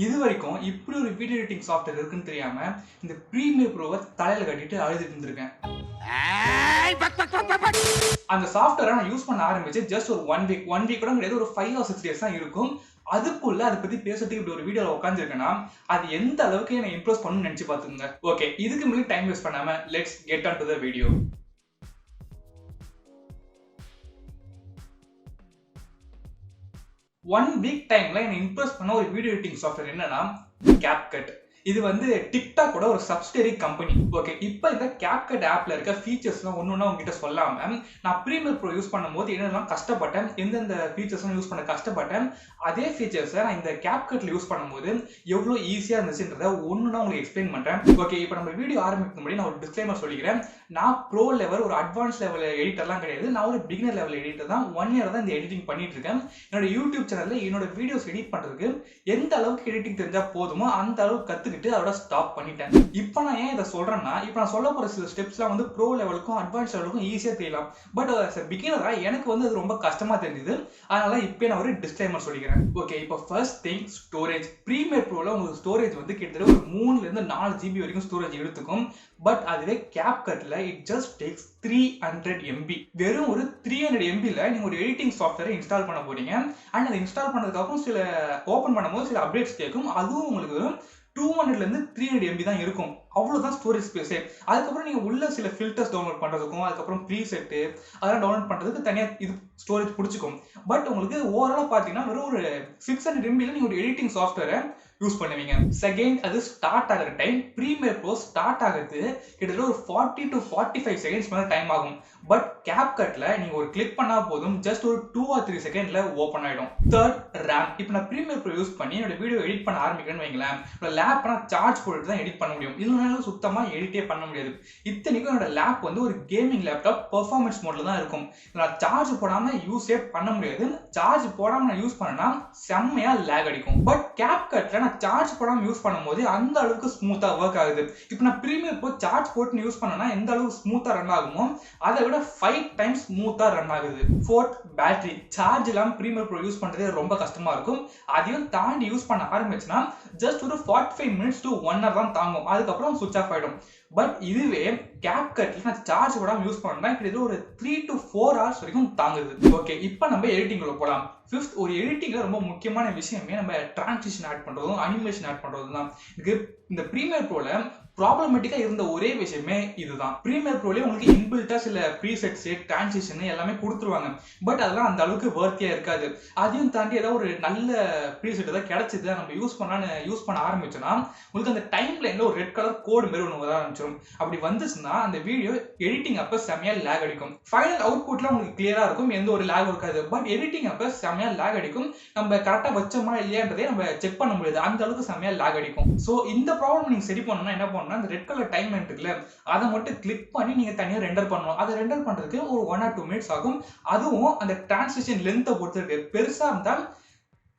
இது வரைக்கும் இப்படி ஒரு வீடியோ எடிட்டிங் சாஃப்ட்வேர் இருக்குன்னு தெரியாம இந்த ப்ரீமியர் ப்ரோவை தலையில கட்டிட்டு அழுதுட்டு இருந்திருக்கேன். அந்த சாஃப்ட்வேரை நான் யூஸ் பண்ண ஆரம்பிச்சு ஜஸ்ட் ஒரு ஒன் வீக் கூட கிடையாது, ஒரு 5 or 6 days தான் இருக்கும். அதுக்குள்ள அதை பத்தி பேசுறதுக்கு இப்படி ஒரு வீடியோல உட்காந்துருக்கேன்னா அது எந்த அளவுக்கு என்னை இம்ப்ரெஸ் பண்ணணும்னு நினைச்சு பாத்துங்க. ஓகே, இதுக்கு முன்னாடி டைம் வேஸ்ட் பண்ணாம let's get on to the video. 1 week டைம்ல என்னை இம்ப்ரெஸ் பண்ண ஒரு வீடியோ எடிட்டிங் சாஃப்ட்வேர் என்னன்னா Capcut. இது வந்து டிக்டாக்கோட ஒரு சப்சிடரி கம்பெனி. ஓகே, இப்போ இந்த Capcut ஆப்ல இருக்க ஃபீச்சர்ஸ்லாம் ஒன்னொன்னா உங்ககிட்ட சொல்லாம நான் ப்ரீமியர் ப்ரோ யூஸ் பண்ணும்போது என்னெல்லாம் கஷ்டப்பட்டேன், எந்தெந்த ஃபீச்சர்ஸ்லாம் யூஸ் பண்ண கஷ்டப்பட்டேன், அதே ஃபீச்சர்ஸை நான் இந்த Capcutல யூஸ் பண்ணும்போது எவ்வளோ ஈஸியாக இருந்துச்சுன்றதை ஒன்றுனா உங்களுக்கு எக்ஸ்பிளைன் பண்ணுறேன். ஓகே, இப்போ நம்ம வீடியோ ஆரம்பிக்கும் முன்னாடி நான் ஒரு டிஸ்க்ளைமர் சொல்லிக்கிறேன். நான் ப்ரோ லெவல் ஒரு அட்வான்ஸ் லெவல் எடிட்டர்லாம் கிடையாது. நான் ஒரு பிகினர் லெவல் எடிட்டர் தான். 1 year தான் இந்த எடிட்டிங் பண்ணிட்டு இருக்கேன். என்னோட யூடியூப் சேனலில் என்னோட வீடியோஸ் எடிட் பண்ணுறதுக்கு எந்த அளவுக்கு எடிட்டிங் தெரிஞ்சால் போதுமோ அந்த அளவுக்கு கற்றுக்கிட்டு அதோட ஸ்டாப் பண்ணிட்டேன். இப்போ நான் ஏன் இதை சொல்கிறேன்னா, இப்போ நான் சொல்ல போகிற சில ஸ்டெப்ஸ்லாம் வந்து ப்ரோ லெவலுக்கும் அட்வான்ஸ் லெவலுக்கும் ஈஸியாக தெரியலாம். பட் பிகினராக எனக்கு வந்து அது ரொம்ப கஷ்டமாக தெரிஞ்சுது. அதனால இப்போ நான் ஒரு டிஸ்க்ளைமர் சொல்லிக்கிறேன். ஓகே, இப்போ ஃபர்ஸ்ட் திங் ஸ்டோரேஜ். ப்ரீமியர் ப்ரோவில் உங்களுக்கு ஸ்டோரேஜ் வந்து கிட்டத்தட்ட ஒரு 3 to 4 GB வரைக்கும் ஸ்டோரேஜ் எடுத்துக்கும். பட் அதுவே Capcutல இட் ஜஸ்ட் டேக்ஸ் 300 MB. வெறும் ஒரு 300 MBல நீங்க ஒரு எடிட்டிங் சாஃப்ட்வேரை இன்ஸ்டால் பண்ண போறீங்க. அண்ட் அதை இன்ஸ்டால் பண்ணதுக்கு அப்புறம் சில ஓபன் பண்ணும்போது சில அப்டேட்ஸ் கேட்கும். அதுவும் உங்களுக்கு 200 to 300 MB தான் இருக்கும். அவ்வளவுதான் ஸ்டோரேஜ் ஸ்பேஸ். அதுக்கப்புறம் நீங்க உள்ள சில ஃபில்டர்ஸ் டவுன்லோட் பண்றதுக்கும் அதுக்கப்புறம் ப்ரீசெட் அதெல்லாம் டவுன்லோட் பண்றதுக்கு தனியா இது ஸ்டோரேஜ் பிடிச்சிக்கும். பட் உங்களுக்கு ஓவராலா பாத்தீங்கன்னா வெறும் ஒரு 600 MBல நீங்க ஒரு எடிட்டிங் சாஃப்ட்வேரை யூஸ் பண்ணுவீங்க. செகண்ட், அது ஸ்டார்ட் ஆகிற டைம். ப்ரீமியர் ப்ரோ ஸ்டார்ட் ஆகிறது கிட்டத்தட்ட ஒரு 40 to 45 seconds மேலே டைம் ஆகும். பட் Capcutல நீங்க ஒரு கிளிக் பண்ணா போதும் ஜஸ்ட் ஒரு 2 or 3 செகண்ட்ல ஓப்பன் ஆயிடும். Third, RAM. இப்போ நான் ப்ரீமியர் ப்ரோ யூஸ் பண்ணி என்னோட வீடியோ எடிட் பண்ண ஆரம்பிக்கிறேன்னு வைங்களேன், லேப் நான் சார்ஜ் போட்டு தான் எடிட் பண்ண முடியும். இல்லைனால சுத்தமா எடிட்டே பண்ண முடியாது. இத்தனைக்கும் என்னோட லேப் வந்து ஒரு கேமிங் லேப்டாப் பெர்ஃபார்மன்ஸ் மோட்ல தான் இருக்கும். நான் சார்ஜ் போடாம யூஸே பண்ண முடியாது. சார்ஜ் போடாம நான் யூஸ் பண்ணனா செம்மையா லேக் அடிக்கும். பட் Capcutல நான் சார்ஜ் போடாம யூஸ் பண்ணும்போது அந்த அளவுக்கு ஸ்மூத்தா ஒர்க் ஆகுது. இப்போ நான் ப்ரீமியர் ப்ரோ சார்ஜ் போட்டு யூஸ் பண்ணனா எந்த அளவுக்கு ஸ்மூத்தா ரன் ஆகுமோ அதை விட 5 times ஸ்மூத்தா ரன் ஆகுது. Fourth, battery. சார்ஜ் இல்லாம ப்ரீமியர் ப்ரோ யூஸ் பண்றது ரொம்ப கஷ்டமா இருக்கும். அதையும் தாண்டி யூஸ் பண்ண ஆரம்பிச்சுன்னா ஜஸ்ட் ஒரு 45 minutes to 1 hour தான் தாங்கும். அதுக்கப்புறம் சுவிட்ச் ஆஃப் ஆயிடும். பட் இதுவே Capcutல நான் சார்ஜ் போடாம யூஸ் பண்ணா கிட்டத்தட்ட ஒரு 3 to 4 hours வரைக்கும் தாங்குது. ஓகே, இப்போ நம்ம எடிட்டிங்குள்ள போலாம். ஃபிஃப்த், ஒரு எடிட்டிங்ல ரொம்ப முக்கியமான விஷயமே நம்ம டிரான்சிஷன் ஆட் பண்றதும் அனிமேஷன் ஆட் பண்றதும் தான். இந்த ப்ரீமியர் ப்ரோல ப்ராப்ளமேட்டிக்கா இருந்த ஒரே விஷயமே இதுதான். ப்ரீமியர் ப்ரோலயே உங்களுக்கு இன்பில்ட்டா சில ப்ரீசெட்ஸ் டிரான்சிஷன் எல்லாமே கொடுத்துருவாங்க. பட் அதெல்லாம் அந்த அளவுக்கு வர்த்தியா இருக்காது. அதையும் தாண்டி ஏதாவது ஒரு நல்ல ப்ரீசெட் ஏதாவது கிடைச்சது நம்ம யூஸ் பண்ண ஆரம்பிச்சோம்னா உங்களுக்கு அந்த டைம் லைன்ல ஒரு ரெட் கலர் கோடு மாதிரி ஒன்று வர ஆரம்பிச்சிடும். அப்படி வந்துச்சுன்னா அந்த வீடியோ எடிட்டிங் அப்ப செமையா லேக் அடிக்கும். ஃபைனல் அவுட்புட்ல உங்களுக்கு கிளியரா இருக்கும், எந்த ஒரு லேக் இருக்காது. பட் எடிட்டிங் அப்ப செமையா லேக் அடிக்கும். நம்ம கரெக்டா வச்சோமா இல்லையான்றதே நம்ம செக் பண்ண முடியாது. அந்த அளவுக்கு செமையா லேக் அடிக்கும். ஸோ இந்த ப்ராப்ளம் நீங்க சரி பண்ணணும்னா என்ன பண்ணணும், அந்த ரெட் கலர் டைம் லைன் இருக்குல்ல அதை மட்டும் கிளிக் பண்ணி நீங்க தனியா ரெண்டர் பண்ணணும். அதை ரெண்டர் பண்றதுக்கு ஒரு 1 or 2 minutes ஆகும். அதுவும் அந்த டிரான்சிஷன் லென்த்தை பொறுத்து இருக்கு. பெருசா இருந்தால்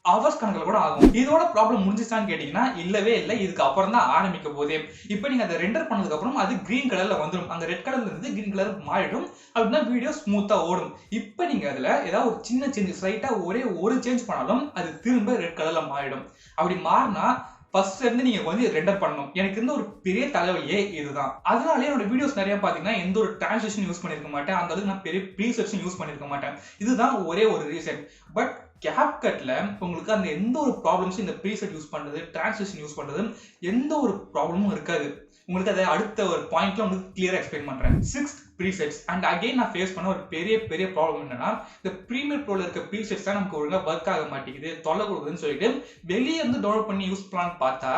அவர்ஸ் கணக்கில் கூட ஆகும். இதோட ப்ராப்ளம் முடிஞ்சிச்சான்னு கேட்டீங்கன்னா இல்லவே இல்லை, இதுக்கு அப்புறம் தான் ஆரம்பிக்க போதே. இப்போ நீங்க அதை ரெண்டர் பண்ணதுக்கு அப்புறம் அது கிரீன் கலர்ல வந்துடும். அந்த ரெட் கலர்ல இருந்து கிரீன் கலர் மாறிடும். அப்படின்னா வீடியோ ஸ்மூத்தா ஓடும். இப்போ நீங்க அதுல ஏதாவது ஒரு சின்ன சேஞ்ச் ஸ்லைட்டா ஒரே ஒரு சேஞ்ச் பண்ணாலும் அது திரும்ப ரெட் கலர்ல மாறிடும். அப்படி மாறினா ஃபர்ஸ்ட் இருந்து நீங்க வந்து ரெண்டர் பண்ணணும். எனக்கு இருந்த ஒரு பெரிய தலைவலியே இதுதான். அதனாலே என்னோட வீடியோஸ் நிறைய பாத்தீங்கன்னா எந்த ஒரு டிரான்சிஷன் யூஸ் பண்ணிருக்க மாட்டேன். அந்த அளவுக்கு நான் பெரிய ப்ரீசெட்ஸும் யூஸ் பண்ணிருக்க மாட்டேன். இதுதான் ஒரே ஒரு ரீசன். பட் Capcutல உங்களுக்கு அந்த எந்த ஒரு ப்ராப்ளம்ஸும் இந்த ப்ரீசெட் யூஸ் பண்றது டிரான்சிஷன் யூஸ் பண்றது எந்த ஒரு ப்ராப்ளமும் இருக்காது. உங்களுக்கு அதை அடுத்த ஒரு பாயிண்ட்ல உங்களுக்கு கிளியரா எக்ஸ்பிளைன் பண்றேன். 6th, presets. அண்ட் அகைன் நான் ஃபேஸ் பண்ண ஒரு பெரிய ப்ராப்ளம் என்னன்னா இந்த ப்ரீமியர் ப்ரோல இருக்க ப்ரீசெட்ஸ் தான் நமக்கு ஒழுங்கா ஒர்க் ஆக மாட்டேங்குது, தொல்லை கொடுக்குதுன்னு சொல்லிட்டு வெளியே இருந்து டவுன்லோட் பண்ணி யூஸ் பண்ணலான்னு பார்த்தா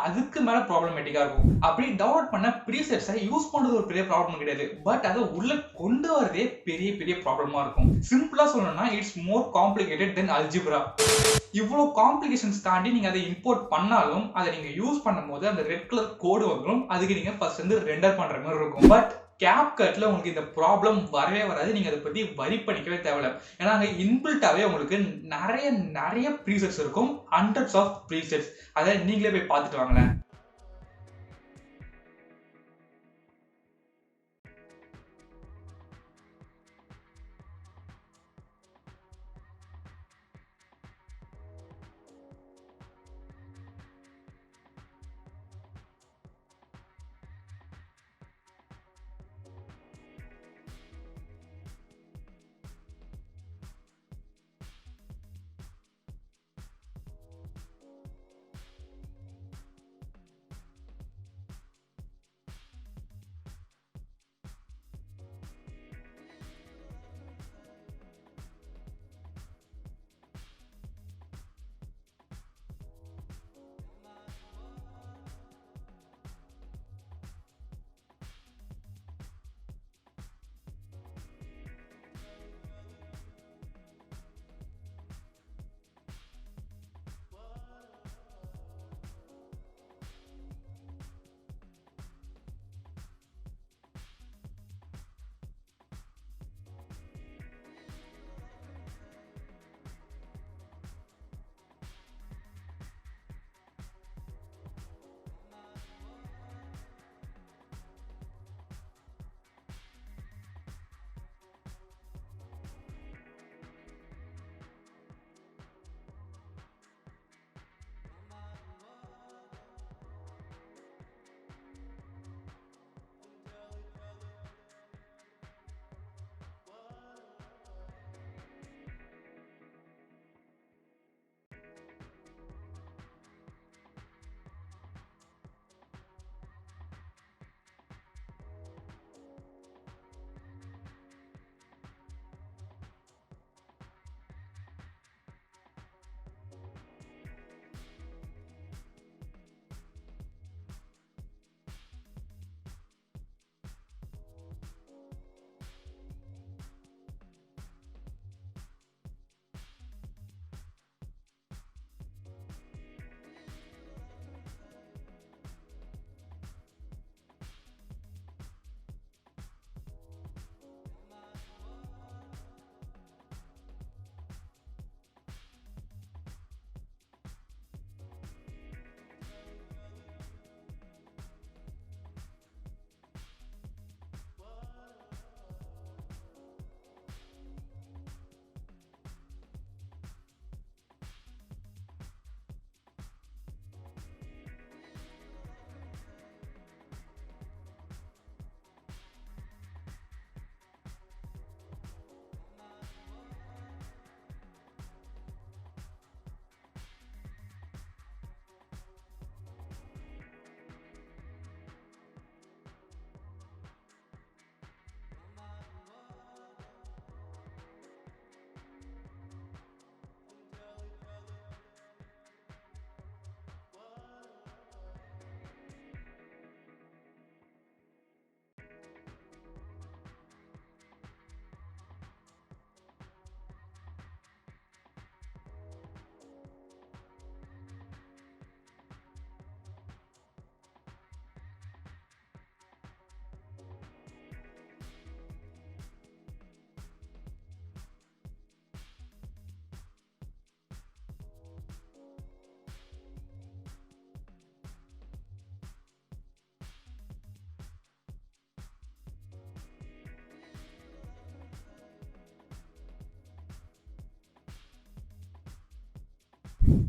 அதுக்கு மேல ப்ராப்ளமேட்டிக்கா இருக்கும். அப்படி டவுன்லோட் பண்ண ப்ரீசெட்ஸை யூஸ் பண்றது ஒரு பெரிய ப்ராப்ளம் கிடையாது. பட் அதை உள்ள கொண்டு வரதே பெரிய ப்ராப்ளமா இருக்கும். சிம்பிளா சொல்லணும்னா it's more complicated then algebra. இவ்வளோ காம்ப்ளிகேஷன்ஸ் தாண்டி நீங்க அதை இம்போர்ட் பண்ணாலும் அதை நீங்க யூஸ் பண்ணும்போது அந்த ரெட் கலர் கோடு வந்துடும். அதுக்கு நீங்க ஃபர்ஸ்ட் வந்து ரெண்டர் பண்ற மாதிரி இருக்கும். பட் Capcutல உங்களுக்கு இந்த ப்ராப்ளம் வரவே வராது. நீங்க அதை பத்தி வரி பண்ணிக்கவே தேவையில்லை. ஏன்னா அங்கே இன்பில்ட்டாவே உங்களுக்கு நிறைய ப்ரீசெட்ஸ் இருக்கும். Hundreds of presets. அதை நீங்களே போய் பார்த்துட்டு வாங்களேன்.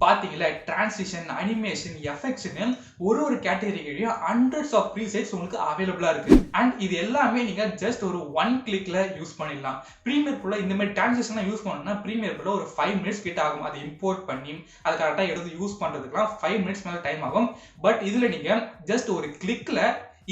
பாத்தீங்களா, டிரான்சிஷன், அனிமேஷன், எஃபெக்ட்ஸ்னு ஒரு கேட்டகரியிலயும் hundreds of presets உங்களுக்கு அவைலபிளா இருக்கு. அண்ட் இது எல்லாமே நீங்க ஜஸ்ட் ஒரு 1 கிளிக்ல யூஸ் பண்ணிடலாம். பிரீமியர் ப்ரோல இந்த மாதிரி டிரான்சிஷன்லாம் யூஸ் பண்ணணும்னா பிரீமியர் ப்ரோல ஒரு 5 மினிட்ஸ் கிட்ட ஆகும். அதை இம்போர்ட் பண்ணி அதை கரெக்டா எடுத்து யூஸ் பண்றதுக்குலாம் 5 மினிட்ஸ் மேல டைம் ஆகும். பட் இதுல நீங்க ஜஸ்ட் ஒரு கிளிக்ல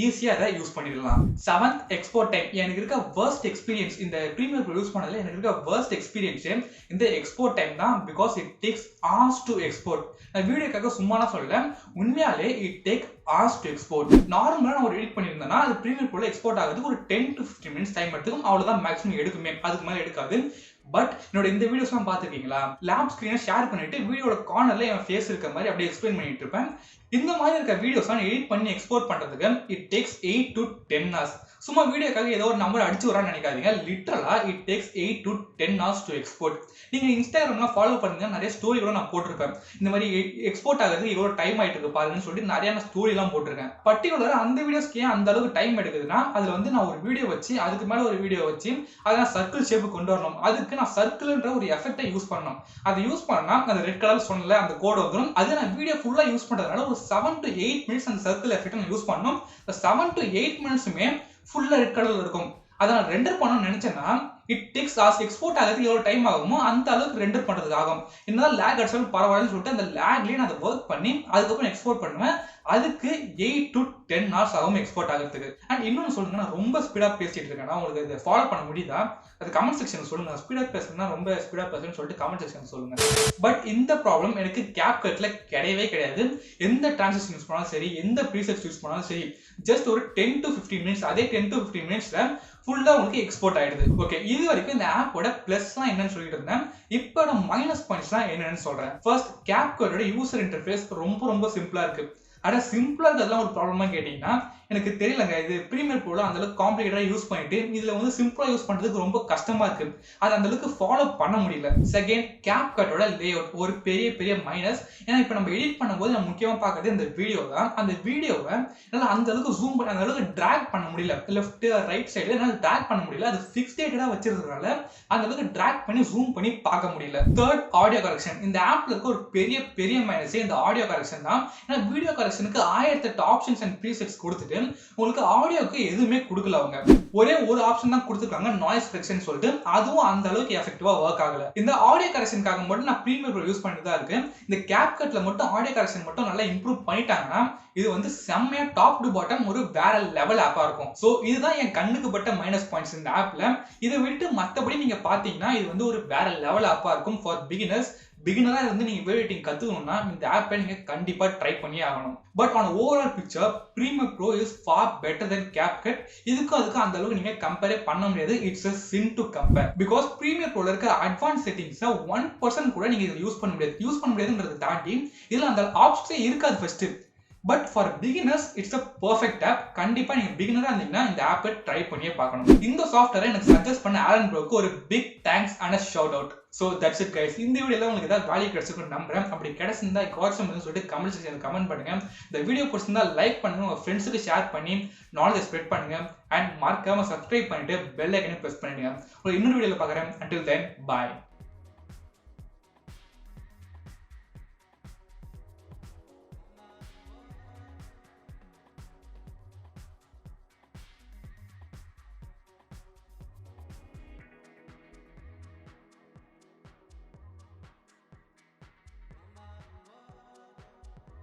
ஈஸியா அதை யூஸ் பண்ணிடலாம். 7th export time. எனக்கு இருக்க worst எக்ஸ்பீரியன்ஸ் இந்த பிரீமியர் ப்ரோ யூஸ் பண்ணதுல எனக்கு இருக்க worst எக்ஸ்பீரியன்ஸ் இந்த எக்ஸ்போர்ட் டைம் தான். Because it takes hours to export. நான் வீடியோக்காக சும்மாலாம் சொல்லல, உண்மையாலே it take hours to export. நார்மலா நான் ஒரு எடிட் பண்ணியிருந்தேன்னா அது பிரீமியர் ப்ரோல எக்ஸ்போர்ட் ஆகிறதுக்கு ஒரு 10 to 15 மினிட்ஸ் டைம் எடுத்துக்கும். அவ்வளவுதான் மேக்ஸிமம் எடுக்குமே, அதுக்கு மேல எடுக்காது. பட் என்னோட இந்த வீடியோஸ்லாம் பார்த்துருக்கீங்களா, லேப் ஸ்க்ரீனை ஷேர் பண்ணிட்டு வீடியோட கார்னர்ல என் ஃபேஸ் இருக்க மாதிரி அப்படியே எக்ஸ்பிளைன் பண்ணிட்டு இருப்பேன். இந்த மாதிரி இருக்க வீடியோஸ்லாம் எடிட் பண்ணி எக்ஸ்போர்ட் பண்றதுக்கு இட் டேக்ஸ் 8 to 10 hours. சும்மா வீடியோக்காக ஏதோ ஒரு நம்பர் அடிச்சு வரான்னு நினைக்காதீங்க. லிட்டரலா it takes 8 to 10 hours to export. நீங்க இன்ஸ்டாகிராம்லாம் ஃபாலோ பண்ணுங்க, நிறைய ஸ்டோரி கூட நான் போட்டிருப்பேன். இந்த மாதிரி எக்ஸ்போர்ட் ஆகிறதுக்கு எவ்வளவு டைம் ஆயிட்டு இருக்கு பாருங்கன்னு சொல்லிட்டு நிறைய நான் ஸ்டோரி எல்லாம் போட்டிருக்கேன். பர்டிகுலரா அந்த வீடியோஸ்க்கு ஏன் அந்த அளவுக்கு டைம் எடுக்குதுன்னா, அதுல வந்து நான் ஒரு வீடியோ வச்சு அதுக்கு மேல ஒரு வீடியோ வச்சு அதை நான் சர்க்கிள் ஷேப் கொண்டு வரணும். அதுக்கு நான் சர்க்கிள்ன்ற ஒரு எஃபெக்டை யூஸ் பண்ணணும். அதை யூஸ் பண்ணா அந்த ரெட் கலர் சொன்னல அந்த கோட் வந்துடும். அது நான் வீடியோ ஃபுல்லா யூஸ் பண்றதுனால ஒரு 7 to 8 மினிட்ஸ் அந்த சர்க்கிள் எஃபெக்ட் நான் யூஸ் பண்ணணும். 7 to 8 மினிட்ஸுமே ஃபுல்லா ரெட் கலர்ல இருக்கும். அதை நான் ரெண்டர் பண்ணணும்னு நினைச்சேன்னா இட் டேக்ஸ் ஆஸ் எக்ஸ்போர்ட் ஆகிறதுக்கு எவ்வளவு டைம் ஆகுமோ அந்த அளவுக்கு ரெண்டர் பண்றதுக்கு ஆகும். இருந்தாலும் லேக் அடிச்சாலும் பரவாயில்லன்னு சொல்லிட்டு அந்த லேக்லயே நான் அதை ஒர்க் பண்ணி அதுக்கப்புறம் எக்ஸ்போர்ட் பண்ணுவேன். அதுக்கு 8 to 10 hours ஆகும் எக்ஸ்போர்ட் ஆகிறதுக்கு. அண்ட் இன்னொன்னு சொல்லுங்க, நான் ரொம்ப ஸ்பீடா பேசிட்டு இருக்கேன், உங்களுக்கு இதை ஃபாலோ பண்ண முடியுதா? அது கமெண்ட் செக்ஷன் சொல்லுங்க. ஸ்பீடா பேசுறதுனா ரொம்ப ஸ்பீடா பேசுறேன்னு சொல்லிட்டு கமெண்ட் செக்ஷன் சொல்லுங்க. பட் இந்த ப்ராப்ளம் எனக்கு CapCutல கிடையவே கிடையாது. எந்த டிரான்சிஷன் யூஸ் பண்ணாலும் சரி, எந்த ப்ரீசெட்ஸ் யூஸ் பண்ணாலும் சரி, ஜஸ்ட் ஒரு 10 to 15 மினிட்ஸ், அதே 10 to 15 மினிட்ஸ்ல ஃபுல்லா உங்களுக்கு எக்ஸ்போர்ட் ஆயிடுது. ஓகே, இது வரைக்கும் இந்த ஆப்போட பிளஸ்லாம் என்னன்னு சொல்லிட்டு இருந்தேன். இப்போ நான் மைனஸ் பாயிண்ட்ஸ்லாம் என்னன்னு சொல்றேன். ஃபர்ஸ்ட், CapCutோட யூசர் இன்டர்ஃபேஸ் ரொம்ப சிம்பிளா இருக்கு. அட சிம்பிளா இருக்கிறதுலாம் ஒரு ப்ராப்ளமா கேட்டீங்கன்னா எனக்கு தெரியலங்க. இது பிரீமியர் ப்ரோல அந்த அளவுக்கு காம்ப்ளிகேட்டடா யூஸ் பண்ணிட்டு இதுல வந்து சிம்பிளா யூஸ் பண்றதுக்கு ரொம்ப கஷ்டமா இருக்கு. அது அந்த அளவுக்கு ஃபாலோ பண்ண முடியல. செகண்ட், CapCutோட லேஅவுட் ஒரு பெரிய மைனஸ். ஏன்னா இப்போ நம்ம எடிட் பண்ணும்போது நம்ம முக்கியமா பார்க்கறது இந்த வீடியோ தான். அந்த வீடியோவை என்னால அந்த அளவுக்கு ஜூம் பண்ணி அந்த அளவுக்கு டிராக் பண்ண முடியல. லெஃப்ட் ரைட் சைடுல என்னால டிராக் பண்ண முடியல. அது ஃபிக்ஸேட்டடா வச்சிருக்கிறதுனால அந்த அளவுக்கு டிராக் பண்ணி ஜூம் பண்ணி பார்க்க முடியல. Third, audio correction. இந்த ஆப்ல இருக்க ஒரு பெரிய மைனஸே இந்த ஆடியோ கரெக்ஷன் தான். ஏன்னா வீடியோ கரெக்ஷனுக்கு 1008 ஆப்ஷன்ஸ் அண்ட் ப்ரீசெட்ஸ் கொடுத்துட்டு உங்களுக்கு ஆடியோக்கு எதுவுமே கொடுக்கல. அவங்க ஒரே ஒரு ஆப்ஷன் தான் கொடுத்துருக்காங்க, நாய்ஸ் கரெக்ஷன் சொல்லிட்டு. அதுவும் அந்த அளவுக்கு எஃபெக்டிவா ஒர்க் ஆகல. இந்த ஆடியோ கரெக்ஷனுக்காக மட்டும் நான் பிரீமியர் ப்ரோ யூஸ் பண்ணிட்டு தான் இருக்கேன். இந்த CapCutல மட்டும் ஆடியோ கரெக்ஷன் மட்டும் நல்லா இம்ப்ரூவ் பண்ணிட்டாங்கன்னா இது வந்து செம்மையா டாப் டு பாட்டம் ஒரு வேற லெவல் ஆப்பா இருக்கும். சோ இதுதான் என் கண்ணுக்கு பட்ட மைனஸ் பாயிண்ட்ஸ் இந்த ஆப்ல. இதை விட்டு மத்தபடி நீங்க பாத்தீங்கன்னா இது வந்து ஒரு வேற லெவல் ஆப்பா இருக்கும் ஃபார் பிகினர்ஸ். பிகினரா இருந்து நீங்க வீடியோ எடிட்டிங் கத்துக்கணும்னா இந்த ஆப்பை நீங்க கண்டிப்பா ட்ரை பண்ணி ஆகணும். But on overall picture Premiere Pro is far better than CapCut. அதுக்கு அந்த அளவுக்கு நீங்க கம்பேர் பண்ண முடியாது. It's a sin to compare. Because Premiere ப்ரோல இருக்க அட்வான்ஸ் செட்டிங்ஸ் 1% கூட நீங்க இதை யூஸ் பண்ண முடியாதுன்றதை தாண்டி இதுல அந்த ஆப்ஷன்ஸே இருக்காது first. But for beginners it's a perfect app. கண்டிப்பா நீங்க பிகினரா இருந்தீங்கன்னா இந்த ஆப்பை ட்ரை பண்ணியே பார்க்கணும். இந்த சாஃப்ட்வேரை எனக்கு சஜஸ்ட் பண்ண ஆலன் ப்ரோக்கு ஒரு big thanks and a shout out. So that's it guys. இந்த வீடியோல உங்களுக்கு ஏதாவது வேல்யூ கிடைச்சிருக்குன்னு நம்புறேன். அப்படி கிடைச்சிருந்தா கோர்சம் சொல்லிட்டு கமெண்ட் செக்ஷன்ல கமெண்ட் பண்ணுங்க. இந்த வீடியோ பிடிச்சிருந்தா லைக் பண்ணுங்க, உங்க ஃப்ரெண்ட்ஸுக்கு ஷேர் பண்ணி நாலேஜ் ஸ்ப்ரெட் பண்ணுங்க. அண்ட் மறக்காம சப்ஸ்கிரைப் பண்ணிட்டு பெல் ஐக்கனை பிரஸ் பண்ணிடுங்க. ஒரு இன்னொரு வீடியோல பார்க்குறேன். Until then, bye.